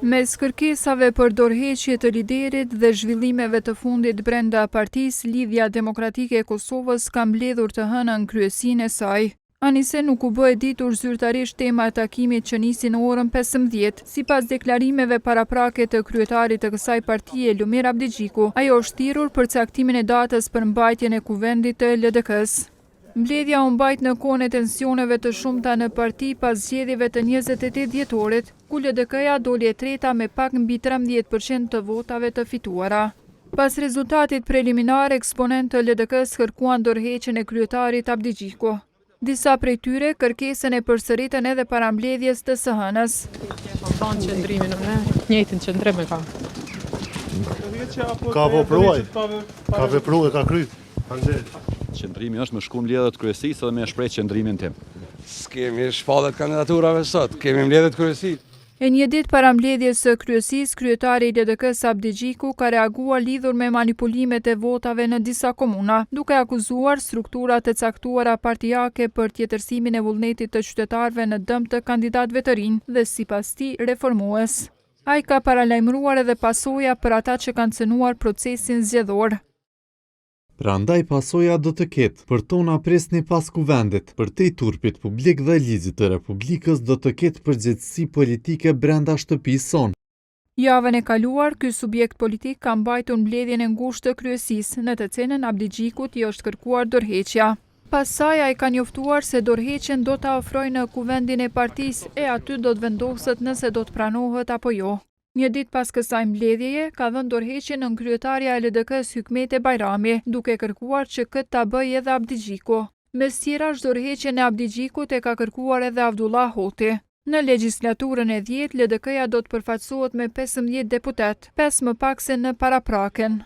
Mes kërkesave për dorëheqje të liderit dhe zhvillimeve të fundit brenda partisë, Lidhja Demokratike e Kosovës ka mbledhur të hënën kryesinë e saj. Anise nuk u bë e ditur zyrtarisht tema e takimit që nisi në orën 15. Sipas deklarimeve paraprake të kryetarit të kësaj partie, Lumir Abdigjiku, ajo është thirrur për caktimin e datës për mbajtjen e kuvendit të LDK-s. Mbledhja u mbajt në kohën e tensioneve të shumta në parti pas zgjedhjeve të 28 dhjetorit, ku LDK-ja doli e treta me pak mbi 13% të votave të fituara. Pas rezultatit preliminar, eksponentë të LDK-s kërkuan dorëheqjen e kryetarit Abdigjiku. Disa prej tyre kërkesën e përsëritën edhe para mbledhjes të së hënës. Njëjtin qëndrim e ka. Ka vepruar, ka kry. Qëndrimi është me shku mbledhjet kryesisë dhe me shpreh qëndrimin tim. S'kemi shpallet kandidaturave sot, kemi mbledhjet kryesisë. E një ditë para mbledhjes së kryesisë, kryetari i LDK-s Abdigjiku ka reaguar lidhur me manipulimet e votave në disa komuna, duke akuzuar strukturat e caktuara partijake për tjetërsimin e vullnetit të qytetarëve në dëm të kandidatëve të rinj dhe sipas tij reformues. Ai ka paralajmëruar edhe pasoja për ata që kanë cënuar procesin zgjedhor. Prandaj pasoja do të ketë, për tona presni pas kuvendit, për te turpit publik dhe ligjit të Republikës do të ketë përgjegjësi politike brenda shtëpisë sonë. Javën e kaluar, ky subjekt politik ka mbajtur mbledhjen e ngushtë të kryesisë, në të cilën Abdigjikut i është kërkuar dorëheqja. Pas saj ai ka njoftuar se dorëheqjen do ta ofrojë në kuvendin e partisë e aty do të vendoset nëse do të pranohet apo jo. Një ditë pas kësaj mbledhjeje, ka dhënë dorëheqjen nën kryetarja e LDK-s Hykmete Bajrami, duke kërkuar që këtë ta bëjë edhe Abdigjiku. Mes tjerash, dorëheqjen e Abdigjikut e ka kërkuar edhe Avdullah Hoti. Në legjislaturën e 10, LDK-ja do të përfaqësohet me 15 deputet, 5 më pak se në parapraken.